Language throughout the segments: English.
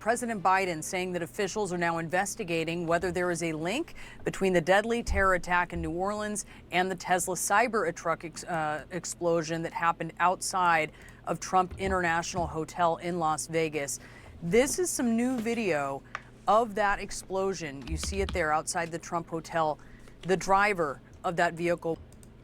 President Biden saying that officials are now investigating whether there is a link between the deadly terror attack in New Orleans and the Tesla Cybertruck explosion that happened outside of Trump International Hotel in Las Vegas. This is some new video of that explosion. You see it there outside the Trump Hotel. The driver of that vehicle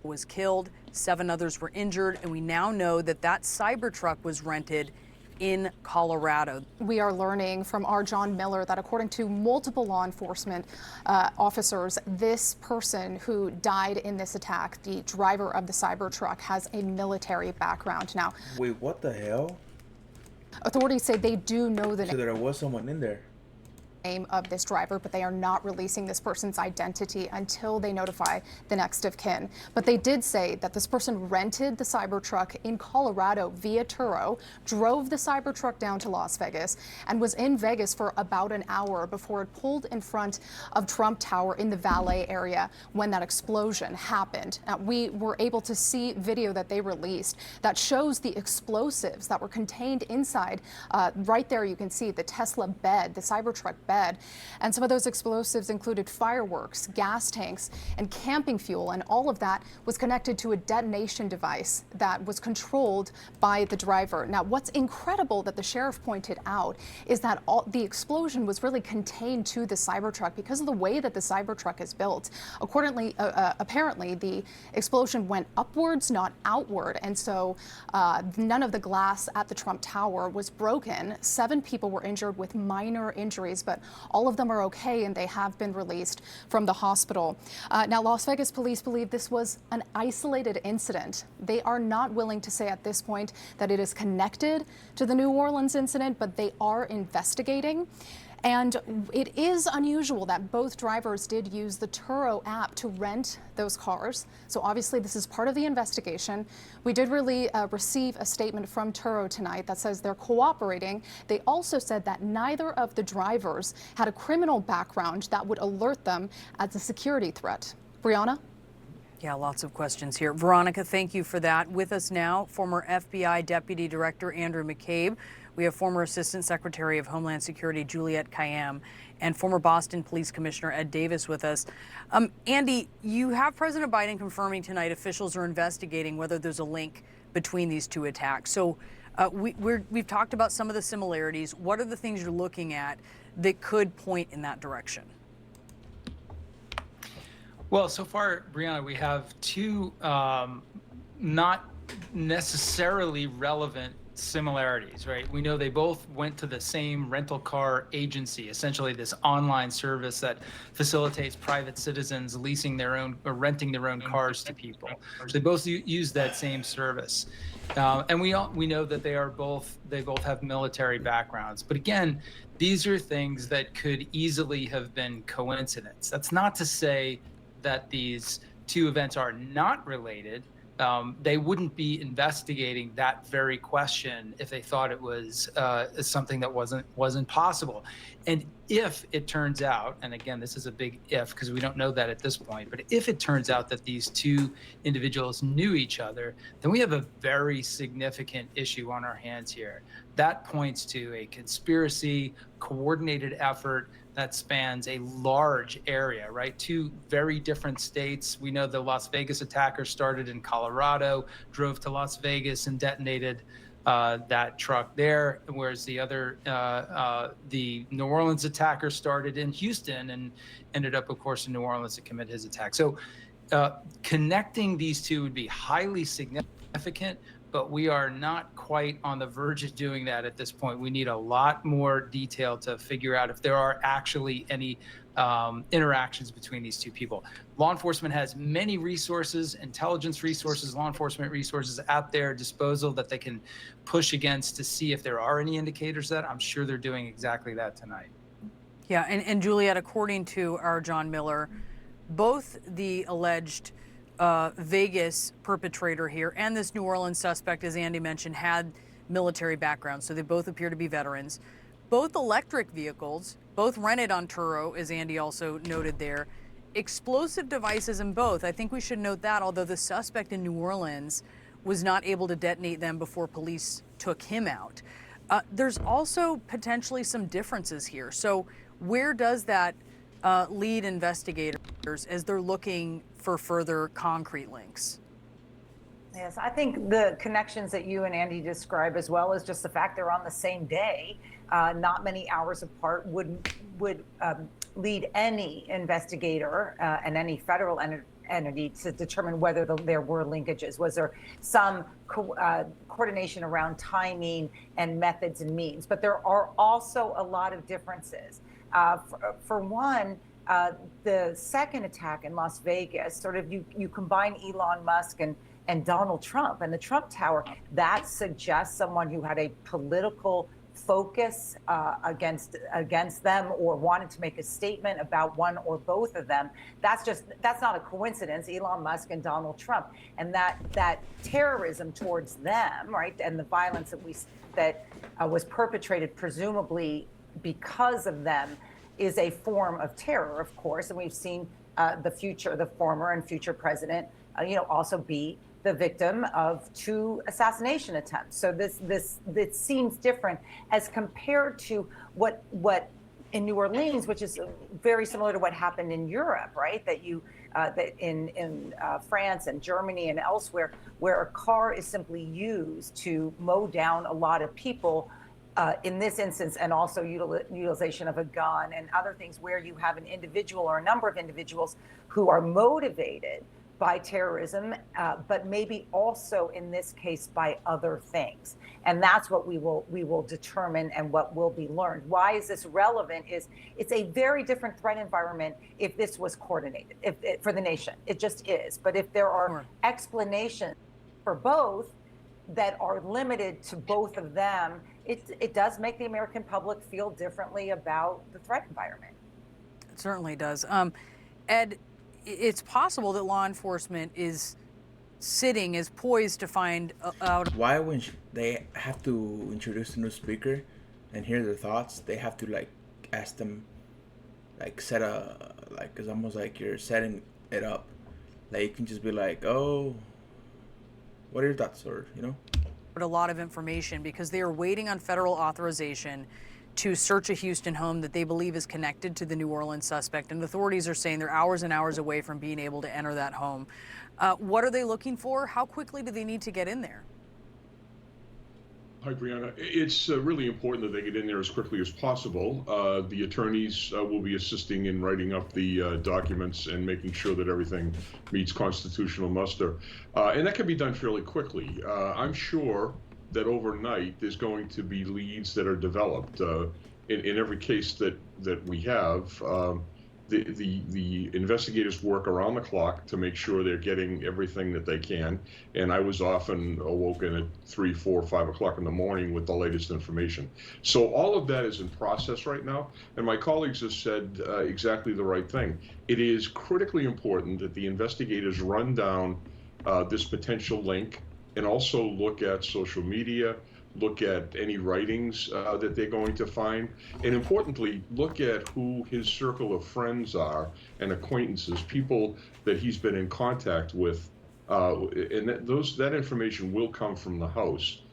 was killed, 7 others were injured, and we now know that that Cybertruck was rented in Colorado. We are learning from our John Miller that according to multiple law enforcement officers, this person who died in this attack, the driver of the Cybertruck, has a military background. Now, wait, what the hell? Authorities say they do know the So there was someone in there. name of this driver, but they are not releasing this person's identity until they notify the next of kin. But they did say that this person rented the Cybertruck in Colorado via Turo, drove the Cybertruck down to Las Vegas, and was in Vegas for about an hour before it pulled in front of Trump Tower in the valet area when that explosion happened. We were able to see video that they released that shows the explosives that were contained inside. Right there you can see the Tesla bed, the Cybertruck bed. And some of those explosives included fireworks, gas tanks, and camping fuel. And all of that was connected to a detonation device that was controlled by the driver. Now, what's incredible that the sheriff pointed out is that the explosion was really contained to the Cybertruck because of the way that the Cybertruck is built. Accordingly, apparently, the explosion went upwards, not outward. And so none of the glass at the Trump Tower was broken. 7 people were injured with minor injuries, but all of them are okay and they have been released from the hospital. Now, Las Vegas police believe this was an isolated incident. They are not willing to say at this point that it is connected to the New Orleans incident, but they are investigating. And it is unusual that both drivers did use the Turo app to rent those cars. So obviously this is part of the investigation. We did really receive a statement from Turo tonight that says they're cooperating. They also said that neither of the drivers had a criminal background that would alert them as a security threat. Brianna? Yeah, lots of questions here. Veronica, thank you for that. With us now, former FBI Deputy Director Andrew McCabe. We have former Assistant Secretary of Homeland Security Juliette Kayyem and former Boston Police Commissioner Ed Davis with us. Andy, you have President Biden confirming tonight officials are investigating whether there's a link between these 2 attacks. So we've talked about some of the similarities. What are the things you're looking at that could point in that direction? Well, so far, Brianna, we have 2 not necessarily relevant similarities, right? We know they both went to the same rental car agency, essentially this online service that facilitates private citizens leasing their own or renting their own cars to people. So they both use that same service. And we know that they both have military backgrounds. But again, these are things that could easily have been coincidence. That's not to say that these 2 events are not related. They wouldn't be investigating that very question if they thought it was something that wasn't possible. And if it turns out, and again, this is a big if because we don't know that at this point, but if it turns out that these 2 individuals knew each other, then we have a very significant issue on our hands here. That points to a conspiracy, coordinated effort that spans a large area, right? 2 very different states. We know the Las Vegas attacker started in Colorado, drove to Las Vegas and detonated that truck there, whereas the New Orleans attacker started in Houston and ended up, of course, in New Orleans to commit his attack. So connecting these 2 would be highly significant, but we are not quite on the verge of doing that at this point. We need a lot more detail to figure out if there are actually any interactions between these 2 people. Law enforcement has many resources, intelligence resources, law enforcement resources at their disposal that they can push against to see if there are any indicators of that. I'm sure they're doing exactly that tonight. Yeah, and Juliette, according to our John Miller, both the alleged Vegas perpetrator here and this New Orleans suspect, as Andy mentioned, had military backgrounds, so they both appear to be veterans. Both electric vehicles, both rented on Turo, as Andy also noted there. Explosive devices in both. I think we should note that, although the suspect in New Orleans was not able to detonate them before police took him out. There's also potentially some differences here. So where does that lead investigators as they're looking for further concrete links? Yes, I think the connections that you and Andy describe, as well as just the fact they're on the same day, not many hours apart, would lead any investigator and any federal entity to determine whether there were linkages. Was there some coordination around timing and methods and means? But there are also a lot of differences. For one, the second attack in Las Vegas, sort of you combine Elon Musk and Donald Trump and the Trump Tower, that suggests someone who had a political focus against them or wanted to make a statement about one or both of them. That's not a coincidence. Elon Musk and Donald Trump, and that terrorism towards them, right, and the violence that was perpetrated presumably because of them is a form of terror, of course. And we've seen the former and future president, also be the victim of 2 assassination attempts. So this seems different as compared to what in New Orleans, which is very similar to what happened in Europe, right? That in France and Germany and elsewhere, where a car is simply used to mow down a lot of people. In this instance, and also utilization of a gun and other things, where you have an individual or a number of individuals who are motivated by terrorism, but maybe also in this case by other things. And that's what we will determine and what will be learned. Why is this relevant? It's a very different threat environment if this was coordinated for the nation. It just is. But if there are explanations for both that are limited to both of them, it does make the American public feel differently about the threat environment. It certainly does. Ed, it's possible that law enforcement is poised to find out. Why, when they have to introduce a new speaker and hear their thoughts, they have to ask them, it's almost like you're setting it up. You can just be like, oh, what are your thoughts, or A lot of information because they are waiting on federal authorization to search a Houston home that they believe is connected to the New Orleans suspect. And authorities are saying they're hours and hours away from being able to enter that home. What are they looking for? How quickly do they need to get in there? Hi, Brianna. It's really important that they get in there as quickly as possible. The attorneys will be assisting in writing up the documents and making sure that everything meets constitutional muster. And that can be done fairly quickly. I'm sure that overnight there's going to be leads that are developed. In every case that we have, the investigators work around the clock to make sure they're getting everything that they can. And I was often awoken at 3, 4, 5 o'clock in the morning with the latest information. So all of that is in process right now. And my colleagues have said exactly the right thing. It is critically important that the investigators run down this potential link and also look at social media, look at any writings that they're going to find, and importantly, look at who his circle of friends are and acquaintances, people that he's been in contact with, and that information will come from the house.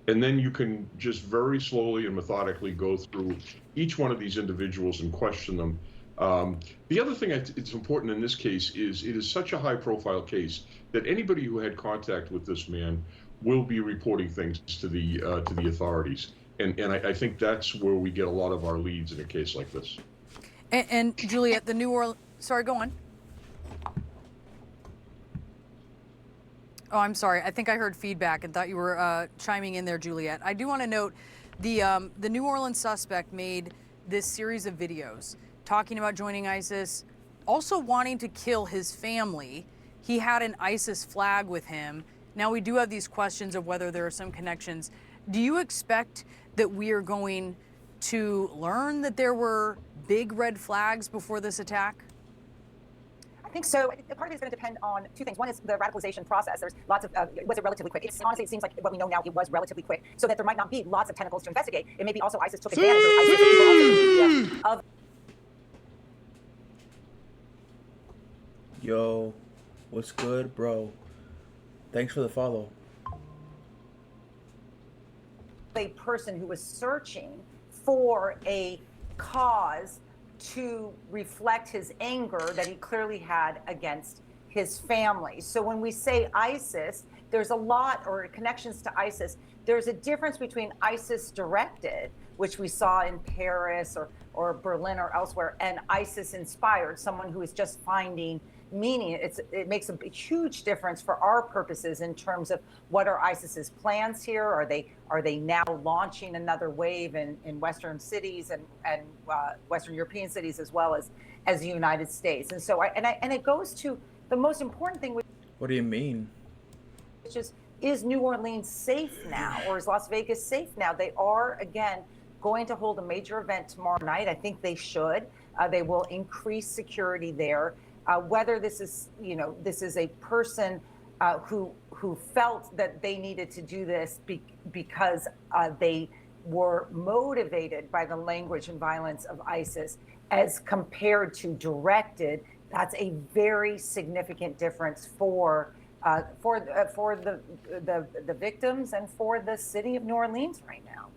And then you can just very slowly and methodically go through each one of these individuals and question them. The other thing it's important in this case is it is such a high-profile case that anybody who had contact with this man will be reporting things to the authorities, and I think that's where we get a lot of our leads in a case like this. And Juliet, the New Orleans. Sorry, go on. Oh, I'm sorry. I think I heard feedback and thought you were chiming in there, Juliet. I do want to note the New Orleans suspect made this series of videos talking about joining ISIS, also wanting to kill his family. He had an ISIS flag with him. Now we do have these questions of whether there are some connections. Do you expect that we are going to learn that there were big red flags before this attack? I think so. Part of it is going to depend on 2 things. One is the radicalization process. There's lots of, was it relatively quick? Honestly, it seems like what we know now, it was relatively quick, so that there might not be lots of tentacles to investigate. It may be also ISIS took advantage, or ISIS took advantage of. Yo, what's good, bro? Thanks for the follow. a person who was searching for a cause to reflect his anger that he clearly had against his family. So when we say ISIS, there's a lot, or connections to ISIS, there's a difference between ISIS directed, which we saw in Paris or Berlin or elsewhere, and ISIS inspired, someone who is just finding meaning. It makes a huge difference for our purposes in terms of what are ISIS's plans here. Are they now launching another wave in Western cities and Western European cities as well as the United States? And so and it goes to the most important thing, What do you mean? which is New Orleans safe now, or is Las Vegas safe now? They are, again, going to hold a major event tomorrow night. I think they should. They will increase security there. Whether this is a person who felt that they needed to do this because they were motivated by the language and violence of ISIS as compared to directed, that's a very significant difference for the victims and for the city of New Orleans right now.